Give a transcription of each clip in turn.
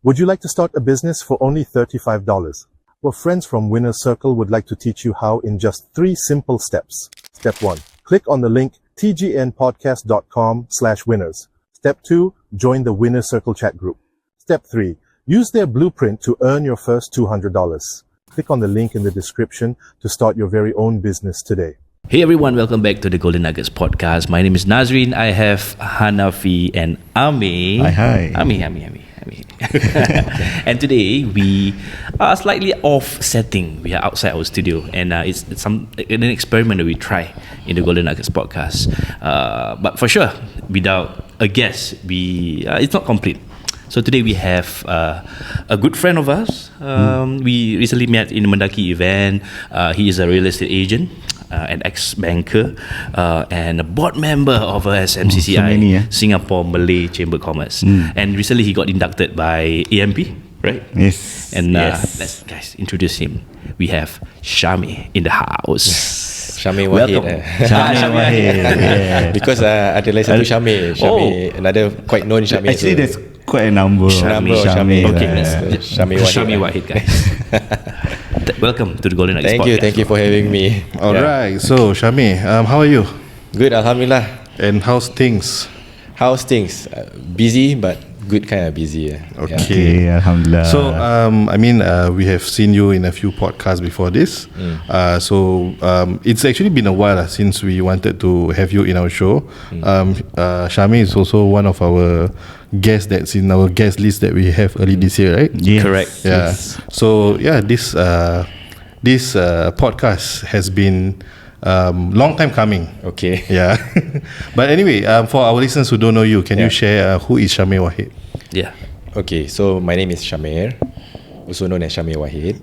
Would you like to start a business for only $35? Well, friends from Winner's Circle would like to teach you how in just 3 simple steps. Step 1. Click on the link tgnpodcast.com/winners. Step 2. Join the Winner's Circle chat group. Step 3. Use their blueprint to earn your first $200. Click on the link in the description to start your very own business today. Hey everyone, welcome back to the Golden Nuggets podcast. My name is Nazrin. I have Hanafi and Ami. Hi. Ami. And today we are slightly off setting. We are outside our studio, and it's an experiment that we try in the Golden Nuggets podcast. But for sure, without a guest, it's not complete. So today we have a good friend of ours. We recently met in a Mendaki event. He is a real estate agent, an ex-banker, and a board member of SMCCI, Singapore Malay Chamber of Commerce. And recently he got inducted by AMP, right? Yes. And let's guys introduce him. We have Shami in the house. Shamir Wahid. Shamir Wahid. Yeah. Because ada lagi satu Shamir. Another quite known Shamir. Actually, there's quite a number. Shamir. Okay, Shamir Wahid. Shamir Wahid, guys. Welcome to the Golden Nuggets podcast. Thank you for having me. Alright, so Shami, how are you? Good, Alhamdulillah. And how's things? Busy, but good kind of busy. Okay, Alhamdulillah. So, we have seen you in a few podcasts before this. It's actually been a while since we wanted to have you in our show. Shami is also one of our guests that's in our guest list that we have early this year, right? Yes. Correct. Yeah. Yes. So, this podcast has been long time coming. Okay. Yeah. But anyway, for our listeners who don't know you, can you share who is Shamir Wahid? Yeah. Okay, so my name is Shamir, also known as Shamir Wahid.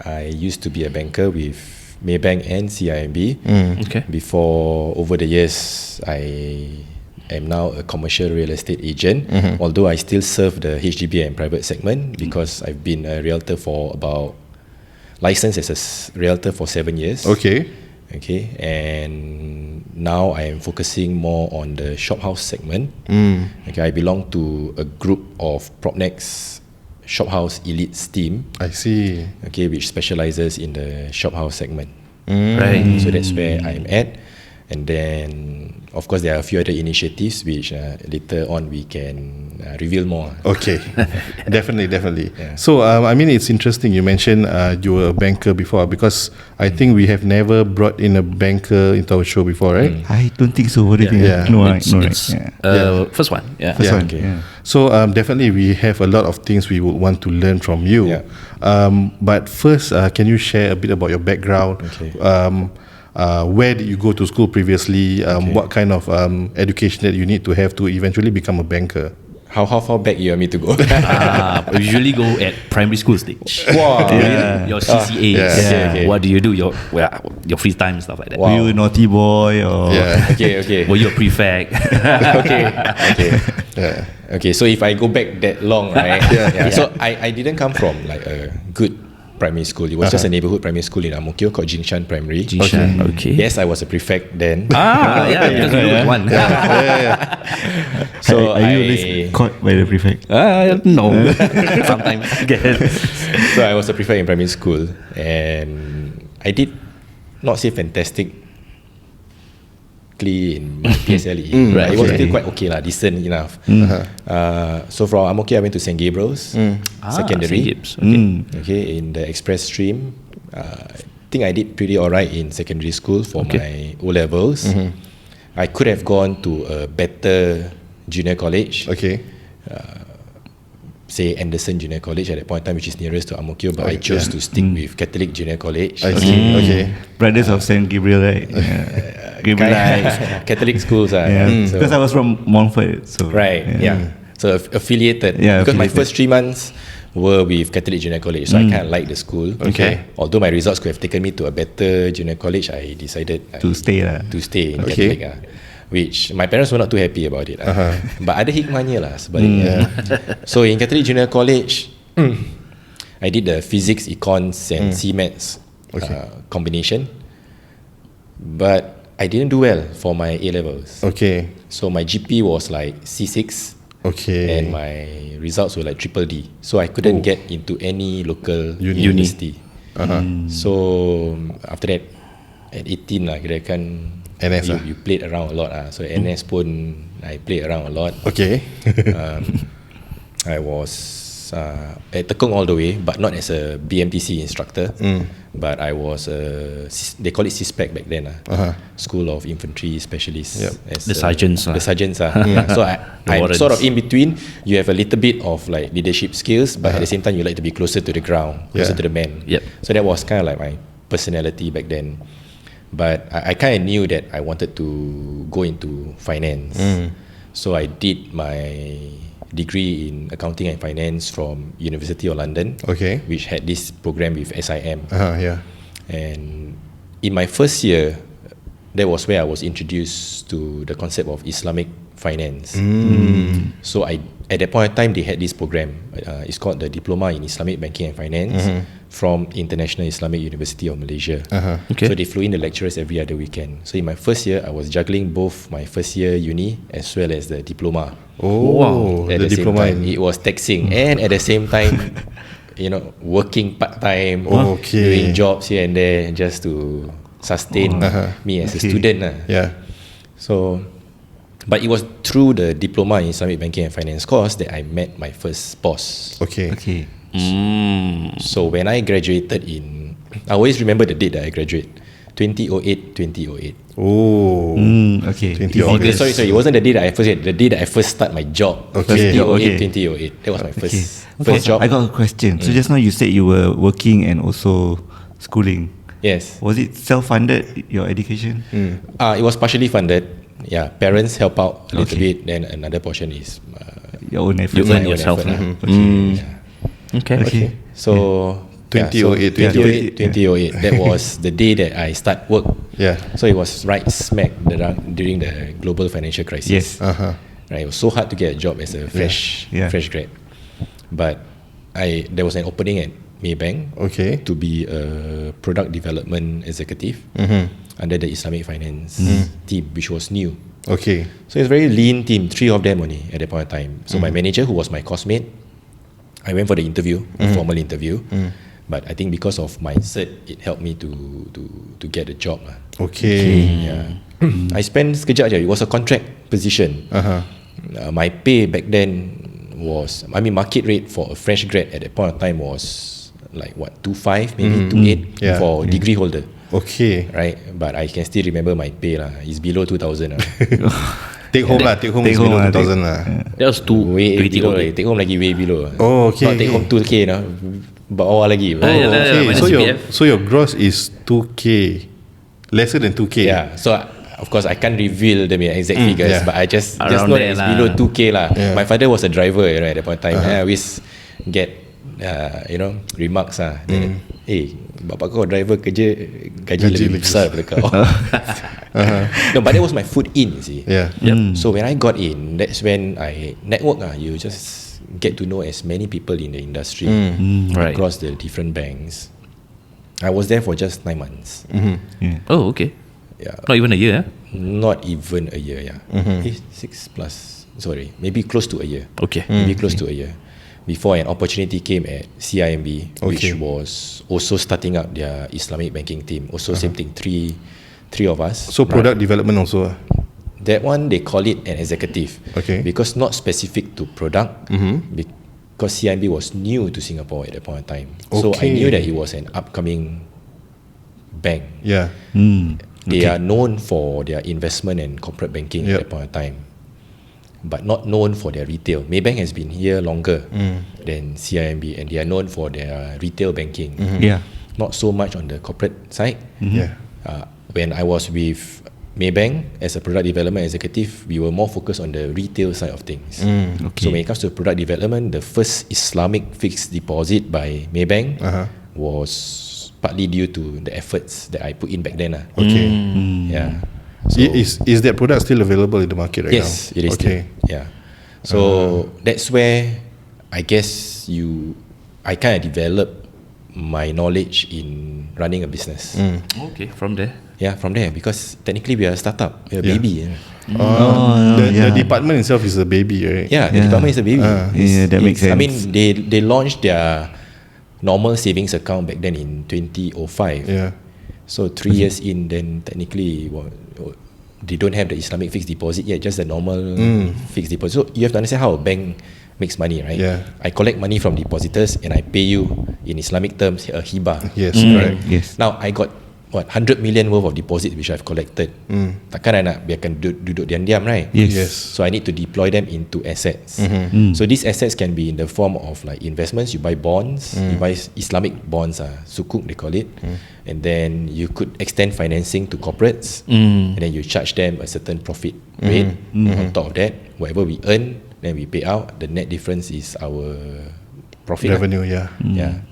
I used to be a banker with Maybank and CIMB. Okay. Before, over the years, I am now a commercial real estate agent, although I still serve the HDB and private segment because I've been a realtor licensed as a realtor for 7 years. Okay, and now I am focusing more on the shophouse segment. Okay, I belong to a group of Propnex Shophouse Elites team. I see. Okay, which specializes in the shophouse segment. Right. So that's where I'm at. And then, of course, there are a few other initiatives which later on we can reveal more. Okay, definitely. Yeah. So, it's interesting you mentioned you were a banker before, because I think we have never brought in a banker into our show before, right? I don't think so. What do you think? Yeah. No, It's first one. Yeah. First one. Okay. Yeah. So, definitely we have a lot of things we would want to learn from you. Yeah. But first, can you share a bit about your background? Okay. Where did you go to school previously? What kind of education that you need to have to eventually become a banker? How far back you want me to go? We usually go at primary school stage. Wow. Your CCAs. Okay. What do you do? Your free time, stuff like that. Wow. Were you a naughty boy or? Yeah. Okay. Were you a prefect? Okay, so if I go back that long, right? So I didn't come from like a good primary school. It was just a neighborhood primary school in Ang Mo Kio called Jingshan Primary. Jingshan, okay. Yes, I was a prefect then. Because you look one. So are you always caught by the prefect? No. Sometimes. So I was a prefect in primary school, and I did not say fantastically in my PSLE. It was still quite okay lah, decent enough. So from Ang Mo Kio, I went to St. Gabriel's Secondary. St. Gibbs, Okay, in the express stream. I think I did pretty alright in secondary school for my O levels. I could have gone to a better junior college. Okay. Say Anderson Junior College at that point in time, which is nearest to Ang Mo Kio, but I chose to stick with Catholic Junior College. I see. Okay. Brothers of St. Gabriel, right? Catholic schools. So, because I was from Montfort. So, So affiliated. Because my first 3 months were with Catholic Junior College, so I kind of liked the school. Okay. Although my results could have taken me to a better junior college, I decided to stay in Catholic. Which my parents were not too happy about it. But ada hikmahnya lah sebaliknya. So in Catholic Junior College, I did the physics, econs and CMATs combination. But I didn't do well for my A-levels. Okay. So my GP was like C6. Okay. And my results were like triple D. So I couldn't get into any local university. So after that, at 18 lah, kira kan NS you played around a lot lah. So NS pun I played around a lot. Okay. I was at Tekong all the way, but not as a BMTC instructor. But I was they call it CISPEC back then, School of Infantry Specialists. As The sergeants. The sergeants. So I'm sort of in between. You have a little bit of like leadership skills, but at the same time you like to be closer to the ground, closer to the men. So that was kind of like my personality back then. But I kind of knew that I wanted to go into finance. So I did my degree in accounting and finance from University of London, which had this program with SIM. And in my first year, that was where I was introduced to the concept of Islamic finance. So at that point in time, they had this program. It's called the Diploma in Islamic Banking and Finance from International Islamic University of Malaysia. So they flew in the lecturers every other weekend. So in my first year, I was juggling both my first year uni as well as the diploma. At the diploma same time, it was taxing, and at the same time, working part time, doing jobs here and there just to sustain me as a student. So, but it was through the diploma in Islamic Banking and Finance course that I met my first boss. So when I graduated I always remember the date that I graduated, 2008. 2008. Okay. Sorry, it wasn't the day that I first get. The day that I first start my job. 2008. That was my first job. I got a question. So just now you said you were working and also schooling. Yes. Was it self-funded, your education? It was partially funded. Yeah, parents help out a little bit. Then another portion is your own effort. You earn yourself. Okay. So 2008. That was the day that I start work. So it was right smack during the global financial crisis. Right, it was so hard to get a job as a fresh grad. But there was an opening at Maybank to be a product development executive under the Islamic finance team, which was new. So it's a very lean team, 3 of them only at that point in time. So my manager, who was my coursemate, I went for the interview, a formal interview. But I think because of my cert, it helped me to get a job. I spent sekejap je. It was a contract position. My pay back then was, market rate for a fresh grad at that point of time was like what, 2.5 maybe 2.8 for degree holder. Right, but I can still remember my pay lah. It's below 2,000 Take home is below 2,000 lah. That was way below. Take home lagi way below. Not take home 2K now. Bawah lagi. So your gross is 2K, lesser than 2K. So of course I can't reveal the exact figures, but I just know that it's below 2K lah. My father was a driver at that point in time. I always get remarks bapak kau driver kerja gaji lebih besar daripada kau. No, but that was my foot in, you see. So when I got in, that's when I network. You just get to know as many people in the industry across the different banks. I was there for just 9 months. Oh, okay. Not even a year. Not even a year. 6 plus. Sorry, maybe close to a year. Maybe close to a year. Before an opportunity came at CIMB, which was also starting up their Islamic banking team. Also same thing, three of us. So product development also. That one they call it an executive. Because not specific to product. Because CIMB was new to Singapore at that point in time. So I knew that it was an upcoming bank. They are known for their investment and corporate banking at that point in time, but not known for their retail. Maybank has been here longer than CIMB, and they are known for their retail banking. Not so much on the corporate side. When I was with Maybank as a product development executive, we were more focused on the retail side of things. So when it comes to product development, the first Islamic fixed deposit by Maybank was partly due to the efforts that I put in back then. So is that product still available in the market right now? Yes, it is still. So that's where I guess I kind of developed my knowledge in running a business. From there. Yeah, from there, because technically we are a startup, we are a baby. The department itself is a baby, right? Yeah, the department is a baby. Yeah, that makes sense. I mean, they launched their normal savings account back then in 2005. Yeah. So 3 years in, then technically they don't have the Islamic fixed deposit yet, just the normal fixed deposit. So you have to understand how a bank makes money, right? Yeah. I collect money from depositors and I pay you in Islamic terms a hibah. Yes, correct. Yes. Now I got 100 million worth of deposit which I've collected. Takkan I nak biarkan duduk diam-diam, right? Yes. So I need to deploy them into assets. So these assets can be in the form of like investments. You buy bonds, you buy Islamic bonds, sukuk they call it, and then you could extend financing to corporates, and then you charge them a certain profit rate. On top of that, whatever we earn, then we pay out. The net difference is our profit Revenue, yeah. Yeah.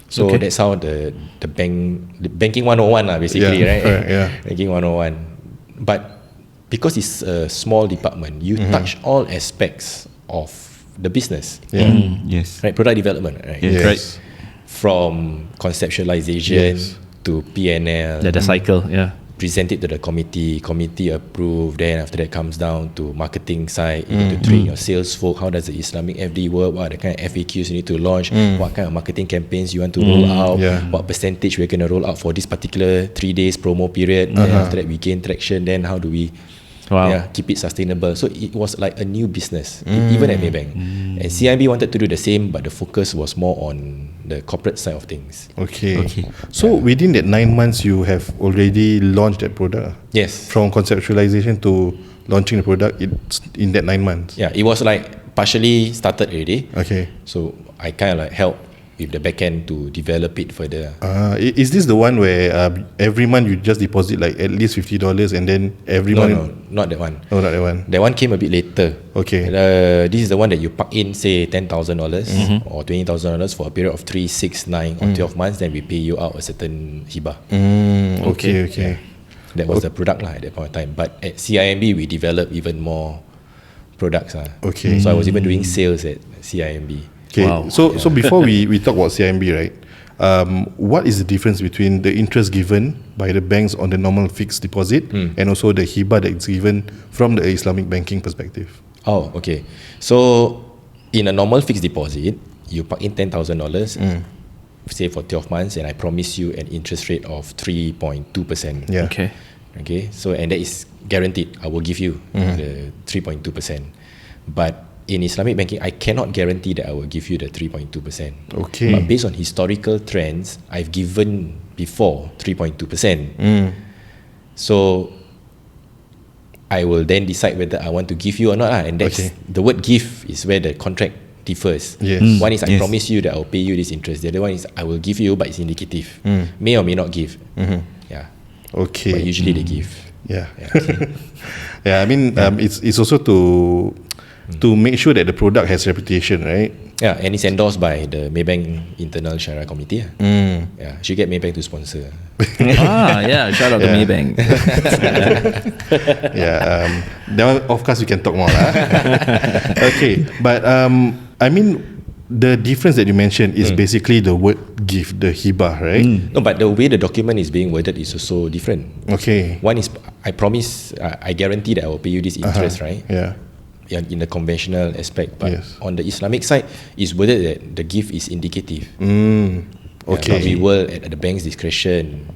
So that's how the banking 101 basically, Yeah, right? correct, yeah. Banking 101. But because it's a small department, you touch all aspects of the business. Yeah. Yes. Right? Product development, right? Yes. Right. From conceptualization Yes. to P&L, The cycle, yeah. present it to the committee approve, then after that comes down to marketing side, you need to train your sales folk, how does the Islamic FD work, what are the kind of FAQs you need to launch, what kind of marketing campaigns you want to roll out, what percentage we're going to roll out for this particular 3 days promo period, then after that we gain traction, then how do we keep it sustainable. So it was like a new business, even at Maybank. And CIMB wanted to do the same, but the focus was more on the corporate side of things. Okay. So within that 9 months, you have already launched that product. Yes. From conceptualization to launching the product, it's in that 9 months. Yeah, it was like partially started already. Okay. So I kind of like helped with the back end to develop it further. Is this the one where every month you just deposit like at least $50 and then every month? No, not that one. Oh, not that one. That one came a bit later. Okay. This is the one that you park in, say $10,000 or $20,000 for a period of 3, 6, 9 or 12 months. Then we pay you out a certain hibah. Okay. That was the product at that point of time. But at CIMB we developed even more products. Okay. So I was even doing sales at CIMB. Okay. Wow. So before we talk about CIMB, right? What is the difference between the interest given by the banks on the normal fixed deposit and also the hibah that's given from the Islamic banking perspective? Oh, okay. So in a normal fixed deposit, you park in $10,000, say for 12 months, and I promise you an interest rate of 3.2%. Yeah. Okay. So and that is guaranteed. I will give you the 3.2%. But in Islamic banking, I cannot guarantee that I will give you the 3.2%. Okay. But based on historical trends, I've given before 3.2%. So I will then decide whether I want to give you or not. And that's the word give is where the contract differs. Yes. One is I promise you that I'll pay you this interest. The other one is I will give you, but it's indicative. May or may not give. Yeah. Okay. But usually they give. Yeah. Yeah. I mean, it's also to make sure that the product has reputation, right? Yeah, and it's endorsed by the Maybank Internal Sharia Committee. Yeah, should get Maybank to sponsor. Shout out to Maybank. That one, of course, we can talk more. Okay, but I mean, the difference that you mentioned is basically the word give, the hibah, right? No, but the way the document is being worded is also different. Okay. One is I promise, I guarantee that I will pay you this interest, right? Yeah. In the conventional aspect, but Yes. on the Islamic side, is whether that the gift is indicative. Okay. But we will, at the bank's discretion,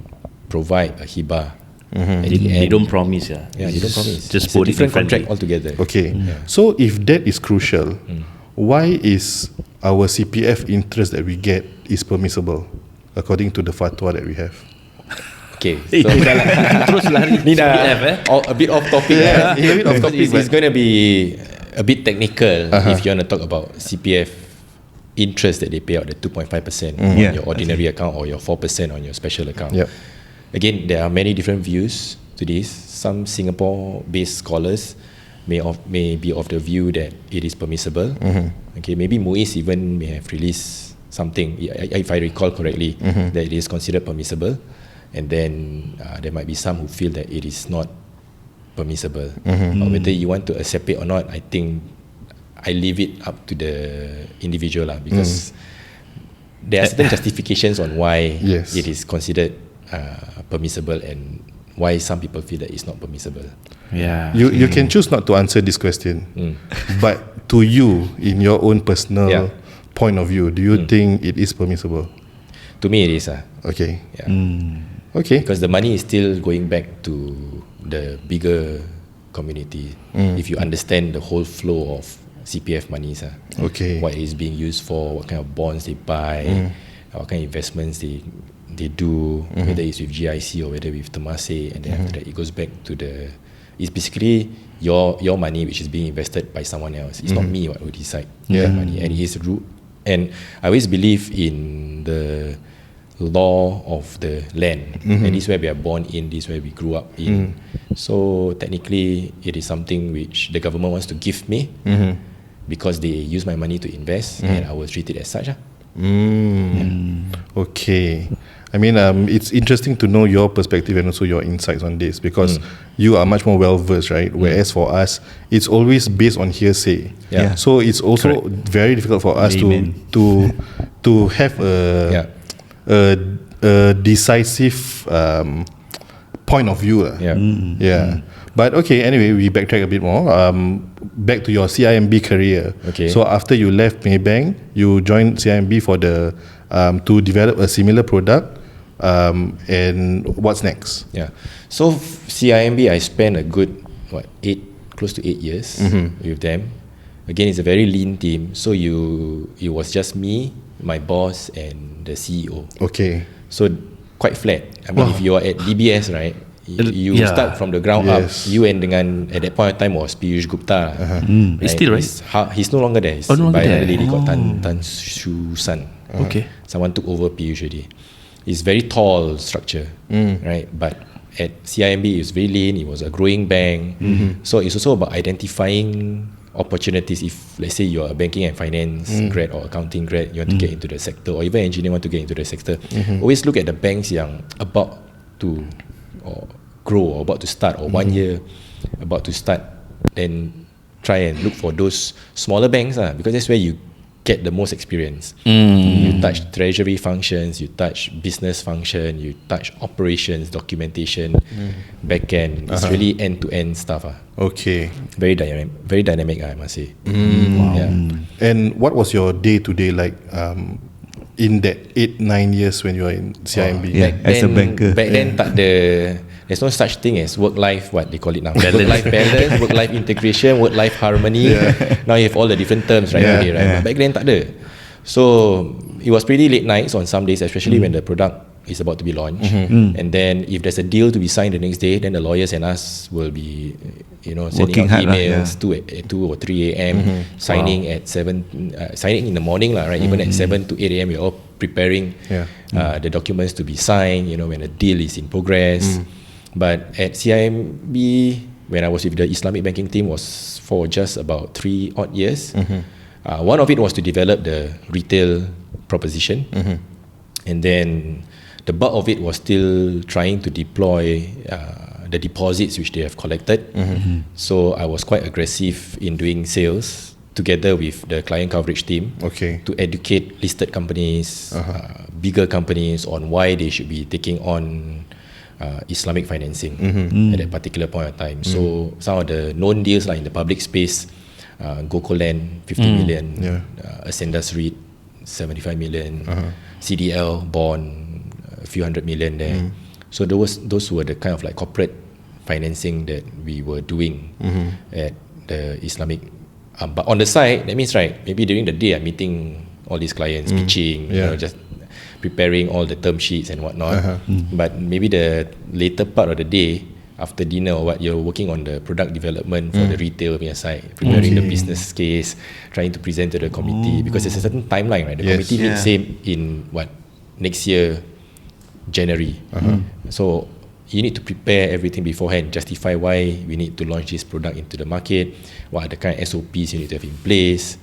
provide a hibah. They don't promise, Yeah, they don't promise. Just It's a put it different differently. contract altogether. Okay. So if that is crucial, why is our CPF interest that we get is permissible according to the fatwa that we have? Okay, so Terus lari ni dah CPF, a bit off topic. Yeah, a bit off topic, It's going to be a bit technical if you want to talk about CPF interest that they pay out, the 2.5% on your ordinary account or your 4% on your special account. Yep. Again, there are many different views to this. Some Singapore-based scholars may be of the view that it is permissible. Okay, maybe Muiz even may have released something, if I recall correctly, that it is considered permissible. And then there might be some who feel that it is not permissible. But whether you want to accept it or not, I think I leave it up to the individual because there are certain justifications on why Yes. it is considered permissible and why some people feel that it's not permissible. Yeah. You can choose not to answer this question, but to you, in your own personal point of view, do you think it is permissible? To me, it is. Okay. Yeah. Okay. Because the money is still going back to the bigger community. If you understand the whole flow of CPF monies, Okay. what it is being used for, what kind of bonds they buy, what kind of investments they do, whether it's with GIC or whether with Temasek, and then after that it goes back to it's basically your money which is being invested by someone else. It's not me what will decide that money, and it is and I always believe in the law of the land, and this is where we are born in, this is where we grew up in. So technically it is something which the government wants to give me because they use my money to invest, and I will treat it as such. Okay. I mean, it's interesting to know your perspective and also your insights on this, because you are much more well versed, right? Whereas for us, it's always based on hearsay. Yeah. So it's also very difficult for us to have a decisive point of view. Yeah. But okay, anyway, we backtrack a bit more. Back to your CIMB career. Okay. So after you left Maybank, you joined CIMB for the to develop a similar product. And what's next? Yeah. So CIMB, I spent a good close to 8 years with them. Again, it's a very lean team. So it was just me, my boss, and the CEO. Okay. So quite flat. I mean, if you are at DBS, right, you start from the ground up. You and dengan at that point of time was Piyush Gupta. It's still right. He's no longer there. He's no longer by there. another lady called Tan Shu San. Okay. Someone took over Piyush already. It's very tall structure, right? But at CIMB, it was very lean. It was a growing bank. So it's also about identifying opportunities. If let's say you're a banking and finance grad or accounting grad, you want to get into the sector, or even engineering want to get into the sector, always look at the banks yang about to grow or about to start, or 1 year about to start. Then try and look for those smaller banks, because that's where you get the most experience. You touch treasury functions, you touch business function, you touch operations, documentation, backend. It's really end-to-end stuff. Okay. Very dynamic, I must say. Wow. Yeah. And what was your day-to-day like in that 8-9 years when you were in CIMB? As a banker. Back then, there's no such thing as work-life, what they call it now. Work-life balance, work-life integration, work-life harmony. Now you have all the different terms right today, right? But back then, tak ada. So it was pretty late nights on some days, especially when the product is about to be launched. And then if there's a deal to be signed the next day, then the lawyers and us will be, sending working out hard emails at 2 or 3 a.m. Signing at 7, signing in the morning, right? Even at 7 to 8 a.m. we're all preparing the documents to be signed, when a deal is in progress. But at CIMB, when I was with the Islamic banking team, was for just about 3 odd years. One of it was to develop the retail proposition, and then the bulk of it was still trying to deploy the deposits which they have collected. So I was quite aggressive in doing sales together with the client coverage team to educate listed companies, bigger companies, on why they should be taking on Islamic financing at that particular point of time. So some of the known deals in the public space, Goko Land 50 million, Ascendas REIT 75 million, CDL bond a few hundred million there. So those were the kind of like corporate financing that we were doing at the Islamic. But on the side, that means maybe during the day I'm meeting all these clients, pitching, just preparing all the term sheets and whatnot. But maybe the later part of the day, after dinner or what, you're working on the product development for the retail side, preparing the business case, trying to present to the committee, because there's a certain timeline, right? The committee meets in next year, January. So you need to prepare everything beforehand, justify why we need to launch this product into the market, what are the kind of SOPs you need to have in place.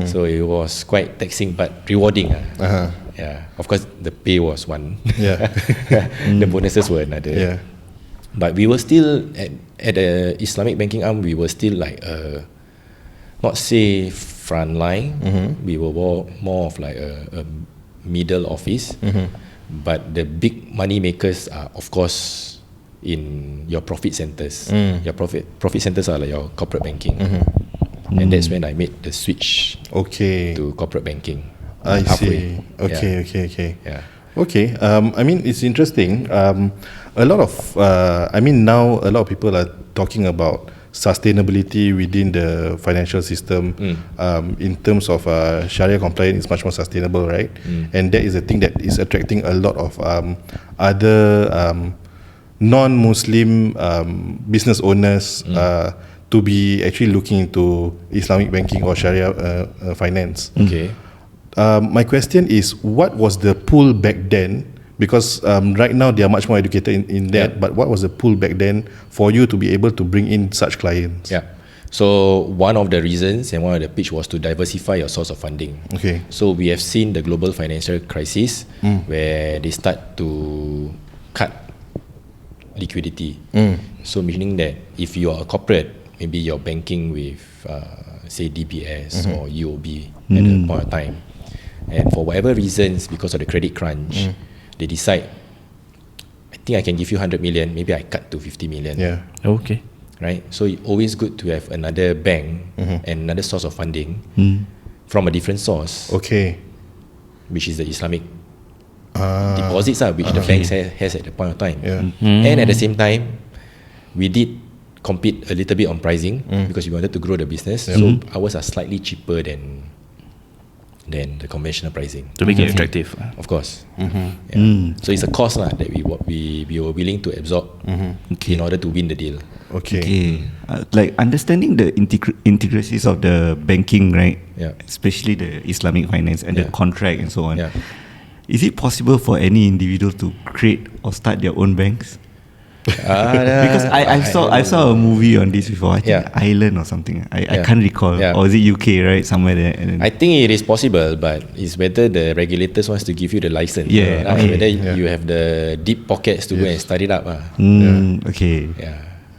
So it was quite taxing but rewarding. Yeah, of course the pay was one. The bonuses were another. But we were still at the Islamic banking arm. We were still like not say front line. We were more of like a middle office. But the big money makers are of course in your profit centers. Your profit centers are like your corporate banking. And that's when I made the switch to corporate banking. I halfway. see. Okay. Yeah. Okay. I mean, it's interesting. A lot of, now a lot of people are talking about sustainability within the financial system. In terms of Sharia compliance, it's much more sustainable, right? And that is a thing that is attracting a lot of other non-Muslim business owners to be actually looking into Islamic banking or Sharia finance. Okay. My question is, what was the pull back then? Because right now they are much more educated in that, but what was the pull back then for you to be able to bring in such clients? Yeah. So one of the reasons and one of the pitch was to diversify your source of funding. Okay. So we have seen the global financial crisis where they start to cut liquidity. So meaning that if you are a corporate, maybe you're banking with say DBS or UOB at the point of time, and for whatever reasons, because of the credit crunch, they decide, I think I can give you 100 million, maybe I cut to 50 million. Yeah. Okay. Right? So it's always good to have another bank and another source of funding from a different source, Okay. which is the Islamic deposits which the banks has at the point of time. Yeah. And at the same time, we did compete a little bit on pricing because we wanted to grow the business. So ours are slightly cheaper than the conventional pricing. To make it attractive. Of course. So it's a cost that we were willing to absorb in order to win the deal. Okay. Like understanding the intricacies of the banking, right? Yeah. Especially the Islamic finance and the contract and so on. Yeah. Is it possible for any individual to create or start their own banks? Because I saw a movie on this before. I think Ireland or something. I can't recall. Or is it UK, right? Somewhere there. And then I think it is possible, but it's whether the regulators wants to give you the license. Whether you have the deep pockets to go and start it up. Okay.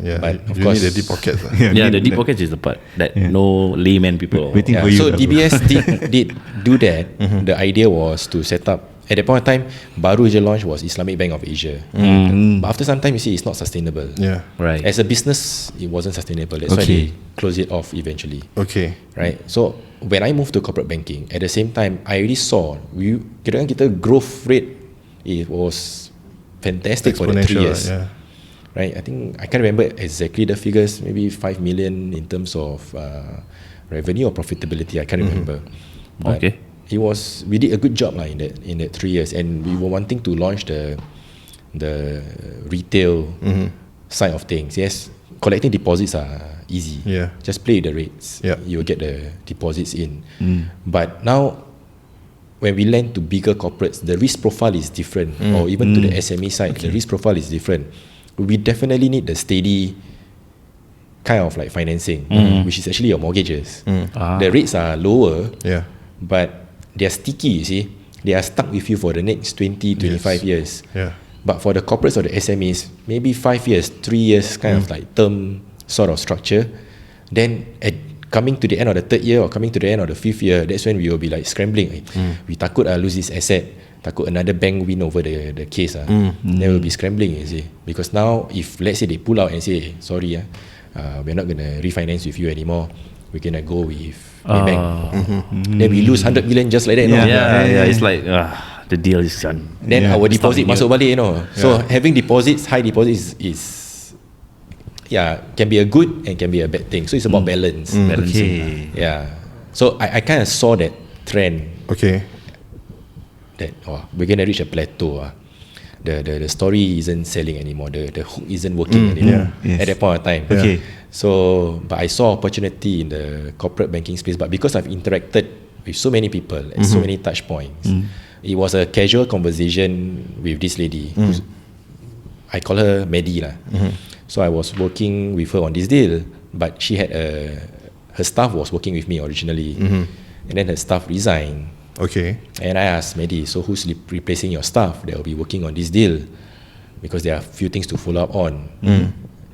Yeah. But of you course, need the deep pockets. Yeah, the deep pockets is the part that no layman people. Waiting for you. So DBS did do that. The idea was to set up. At that point of time, baru je launch was Islamic Bank of Asia. But after some time, you see, it's not sustainable. Yeah. Right. As a business, it wasn't sustainable. That's why they closed it off eventually. Okay. Right. So when I moved to corporate banking, at the same time, I already saw kita growth rate, it was fantastic for the 3 years. Yeah. Right. I think I can't remember exactly the figures. Maybe 5 million in terms of revenue or profitability. I can't remember. But we did a good job in that 3 years, and we were wanting to launch the retail side of things. Yes, collecting deposits are easy. Yeah. Just play the rates. Yeah. You will get the deposits in. But now, when we lend to bigger corporates, the risk profile is different, or even to the SME side, the risk profile is different. We definitely need the steady kind of like financing, which is actually your mortgages. The rates are lower, but they are sticky, you see. They are stuck with you for the next 20, 25 years. Yeah. But for the corporates or the SMEs, maybe 5 years, 3 years kind of like term sort of structure. Then coming to the end of the 3rd year or coming to the end of the 5th year, that's when we will be like scrambling. We takut lose this asset, takut another bank win over the case. Then we'll be scrambling, you see. Because now, if let's say they pull out and say, sorry, we're not going to refinance with you anymore, we're going to go with Maybank. Then we lose 100 million just like that. It's like the deal is done. Then our deposit masuk balik, So having deposits, high deposits is can be a good and can be a bad thing. So it's about balance. Balancing. Yeah. So I kind of saw that trend. Okay. That we're gonna reach a plateau. The story isn't selling anymore. The hook isn't working anymore at that point of time. Okay. So, but I saw opportunity in the corporate banking space. But because I've interacted with so many people and so many touch points, it was a casual conversation with this lady. I call her Maddie lah. So I was working with her on this deal, but she had her staff was working with me originally, and then her staff resigned. Okay. And I asked Maddie, so who's replacing your staff that will be working on this deal? Because there are a few things to follow up on.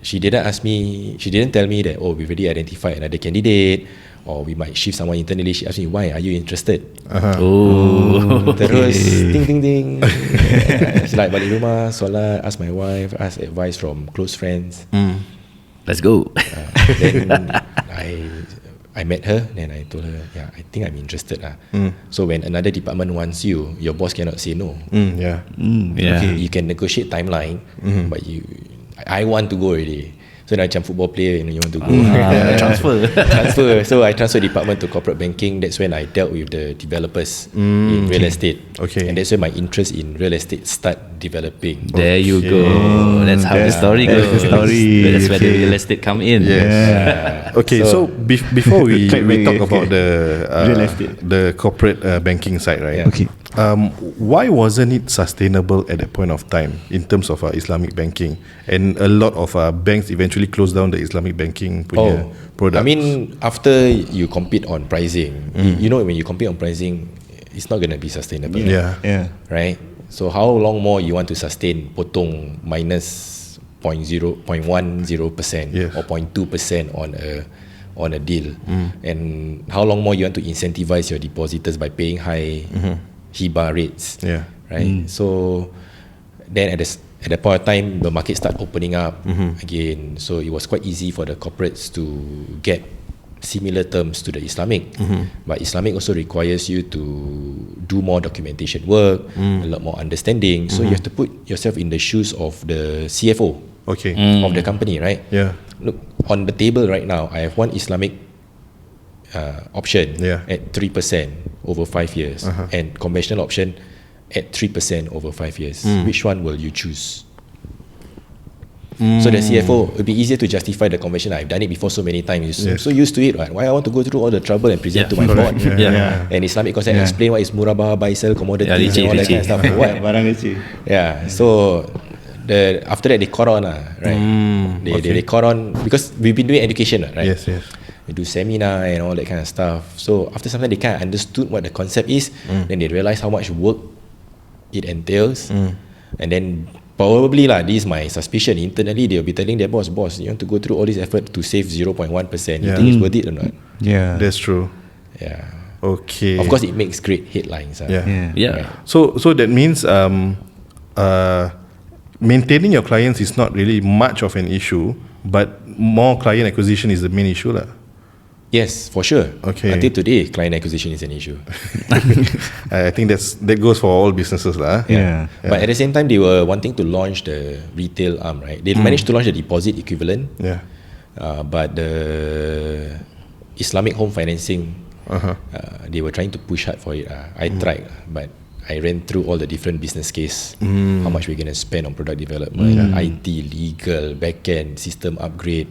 She didn't ask me, she didn't tell me that, we've already identified another candidate, or we might shift someone internally. She asks me, why are you interested? Terus ting. It's like balik rumah, solat, ask my wife, ask advice from close friends. Let's go. Then I met her, then I told her, yeah, I think I'm interested. So when another department wants you, your boss cannot say no. Okay, you can negotiate timeline, but I want to go already. So macam football player, you want to go transfer. So I transfer department to corporate banking. That's when I dealt with the developers in real estate. Okay. And that's when my interest in real estate start developing. There you go. That's how the story goes. That's where the real estate come in. Okay, so before we talk about the real estate, the corporate banking side, right? Okay. Why wasn't it sustainable at that point of time in terms of Islamic banking? And a lot of banks eventually closed down the Islamic banking products. I mean, after you compete on pricing, you know, when you compete on pricing, it's not going to be sustainable. Right? So how long more you want to sustain potong minus 0.10% or 0.2% on a deal, and how long more you want to incentivize your depositors by paying high hibah rates, right? So then at the point of time, the market start opening up again. So it was quite easy for the corporates to get similar terms to the Islamic, but Islamic also requires you to do more documentation work, a lot more understanding. So you have to put yourself in the shoes of the CFO of the company, right? Look, on the table right now, I have one Islamic option at 3% over 5 years, and conventional option at 3% over 5 years. Which one will you choose? So the CFO, it'll be easier to justify the convention. I've done it before so many times. So used to it, right? Why I want to go through all the trouble and present to my board? And Islamic concept, explain what is murabah, buy, sell, commodities, and all that kind of stuff. What? So after that they caught on, right? They caught on because we've been doing education, right? Yes. They do seminar and all that kind of stuff. So after some time they kind of understood what the concept is, then they realized how much work it entails, and then probably this is my suspicion, internally they'll be telling their boss, you want to go through all this effort to save 0.1%, you think it's worth it or not? That's true. Okay. Of course it makes great headlines. Right. So that means maintaining your clients is not really much of an issue, but more client acquisition is the main issue lah. Yes, for sure. Okay. Until today, client acquisition is an issue. I think that goes for all businesses lah. But at the same time, they were wanting to launch the retail arm, right? They managed to launch the deposit equivalent. But the Islamic home financing, they were trying to push hard for it. I tried, but I ran through all the different business case, how much we're going to spend on product development, IT, legal, backend, system upgrade,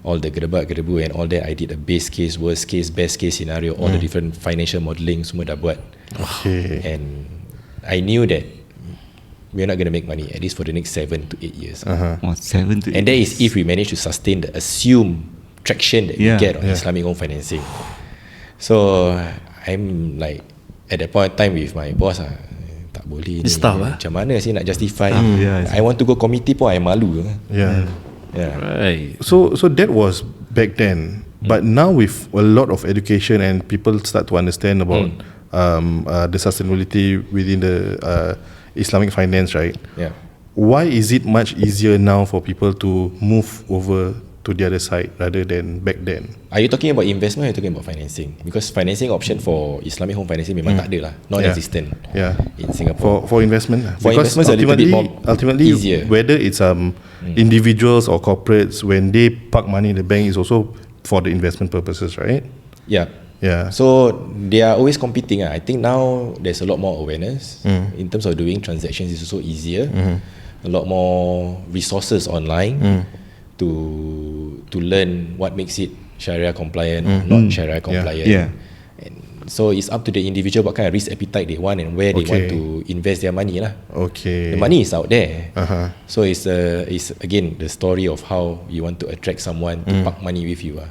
all the gerebak-gerebu and all that. I did a base case, worst case, best case scenario, all the different financial modelling, semua dah buat. And I knew that we're not going to make money, at least for the next 7 to 8 years. 7 to 8 And that is if we manage to sustain the assumed traction that we get on Islamic home financing. So I'm like, at that point of time with my boss, tak boleh ni, macam mana sih nak justify? I want to go committee pun I malu. Right. So that was back then, but now with a lot of education and people start to understand about the sustainability within the Islamic finance, right? Why is it much easier now for people to move over to the other side rather than back then? Are you talking about investment or are you talking about financing? Because financing option for Islamic home financing memang tak ada lah, non-existent in Singapore. For investment, for because investment, ultimately easier. Whether it's individuals or corporates, when they park money in the bank, is also for the investment purposes, right? So they are always competing. I think now there's a lot more awareness in terms of doing transactions. It's also easier, a lot more resources online to learn what makes it Sharia compliant or not Sharia compliant. And so it's up to the individual what kind of risk appetite they want and where they want to invest their money lah. The money is out there. So it's again the story of how you want to attract someone to park money with you.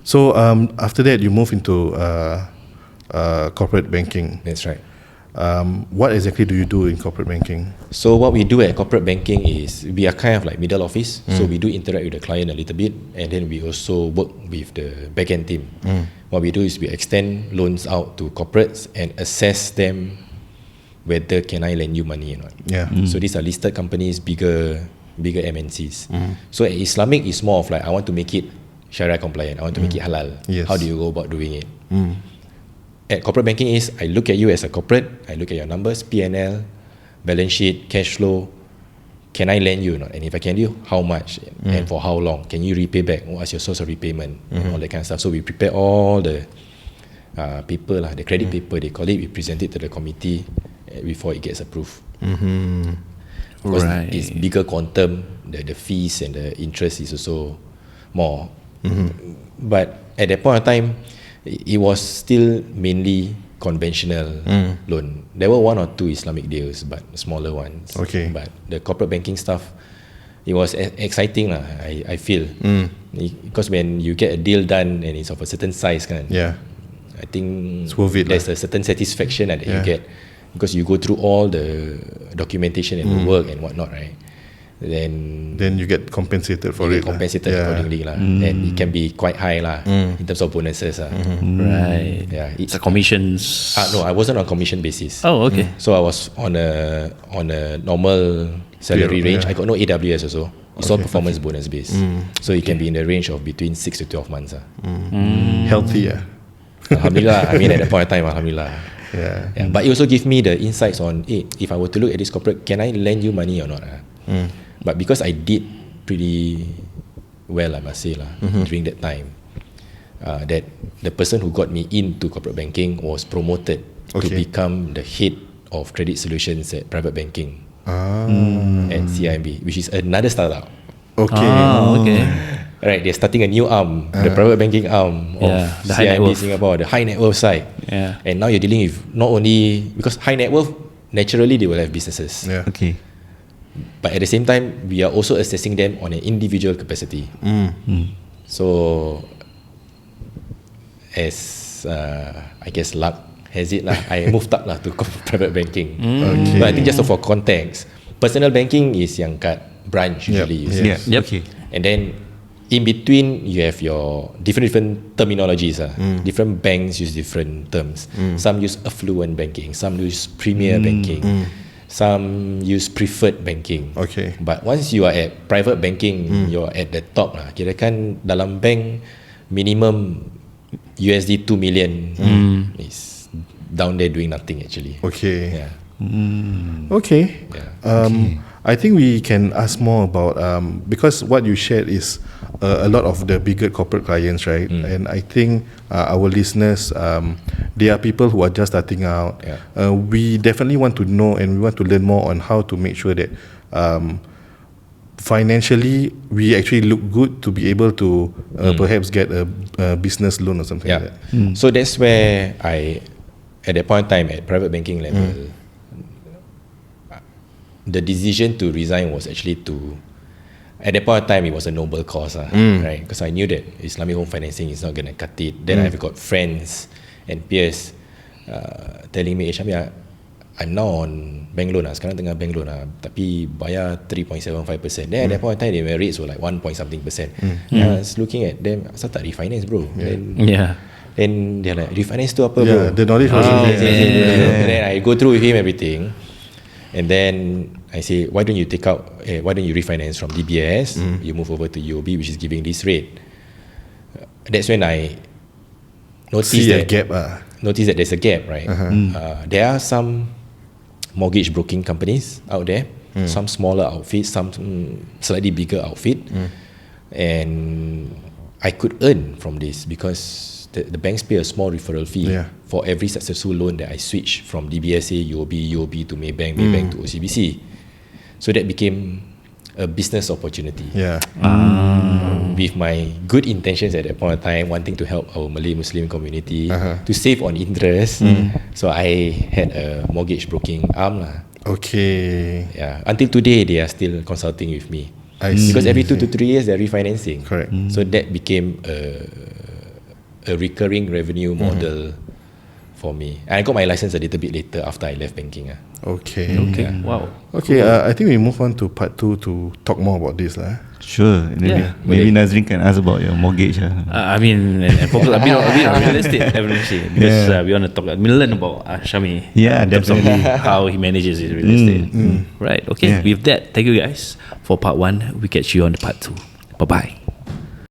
So after that you move into corporate banking. That's right. what exactly do you do in corporate banking? So what we do at corporate banking is we are kind of like middle office. So we do interact with the client a little bit, and then we also work with the backend team. What we do is we extend loans out to corporates and assess them whether can I lend you money or not. So these are listed companies, bigger MNCs. So at Islamic is more of like I want to make it Sharia compliant. I want to make it halal. How do you go about doing it? At corporate banking is I look at you as a corporate, I look at your numbers, P&L, balance sheet, cash flow. Can I lend you or not? And if I can you, how much and for how long? Can you repay back? What's your source of repayment? All that kind of stuff. So we prepare all the paper, the credit paper they call it. We present it to the committee before it gets approved. Because it's bigger quantum, the fees and the interest is also more. But at that point of time, it was still mainly conventional loan. There were one or two Islamic deals, but smaller ones. But the corporate banking stuff, it was exciting lah. I feel because when you get a deal done and it's of a certain size, I think it's worth it, there's a certain satisfaction that you get because you go through all the documentation and the work and whatnot, right? Then you get compensated for it. Compensated accordingly lah. And it can be quite high lah in terms of bonuses lah. Right. Yeah. It's a commissions. No, I wasn't on commission basis. Oh, okay. So I was on a normal salary range. I got no AWS also. It's all performance bonus based. So it can be in the range of between 6 to 12 months. Healthy, Alhamdulillah. I mean at that point of time, Alhamdulillah. But it also give me the insights on, if I were to look at this corporate, can I lend you money or not? But because I did pretty well, I must say during that time, that the person who got me into corporate banking was promoted to become the head of credit solutions at private banking at CIMB, which is another startup. Right, they're starting a new arm, the private banking arm of the high net CIMB worth. Singapore, the high net worth side. And now you're dealing with not only, because high net worth, naturally they will have businesses. But at the same time, we are also assessing them on an individual capacity. So, as I guess luck has it I moved up to private banking. But I think just for context, personal banking is yang kat branch usually. And then in between you have your different terminologies. Different banks use different terms. Some use affluent banking, some use premier banking. Some use preferred banking. But once you are at private banking, you're at the top lah. Kirakan dalam bank minimum USD 2 million is down there doing nothing actually. I think we can ask more about because what you shared is a lot of the bigger corporate clients, right? And I think our listeners, they are people who are just starting out. We definitely want to know and we want to learn more on how to make sure that financially we actually look good to be able to perhaps get a business loan or something like that. So that's where at that point in time at private banking level, the decision to resign was actually at that point in time it was a noble cause, right? Because I knew that Islamic home financing is not going to cut it. Then I've got friends and peers telling me, Shami, I'm now on bank loan sekarang tengah bank loan tapi bayar 3.75%. Then at that point in time their rates were like 1 point something percent. I was looking at them, asal tak refinance bro? Then they're like, refinance tu apa bro? The knowledge was and then I go through with him everything. And then I say, why don't you refinance from DBS? You move over to UOB, which is giving this rate. That's when I noticed that there's a gap, right? There are some mortgage broking companies out there, some smaller outfits, some slightly bigger outfit, and I could earn from this because the banks pay a small referral fee for every successful loan that I switch from DBSA, UOB to Maybank, Maybank to OCBC. So that became a business opportunity. With my good intentions at that point of time, wanting to help our Malay Muslim community to save on interest. So I had a mortgage broking arm Until today, they are still consulting with me. Because every 2 to 3 years they're refinancing. So that became a recurring revenue model for me. And I got my license a little bit later after I left banking. Okay. Okay. Wow. Okay, I think we move on to part 2 to talk more about this. Sure. Maybe Nazrin can ask about your mortgage. I mean, and focus a bit on real estate, definitely, because we want to talk. We learn about Shami. Yeah, in terms of definitely. how he manages his real estate. Right. Okay. Yeah. With that, thank you guys for part 1. We catch you on the part 2. Bye bye.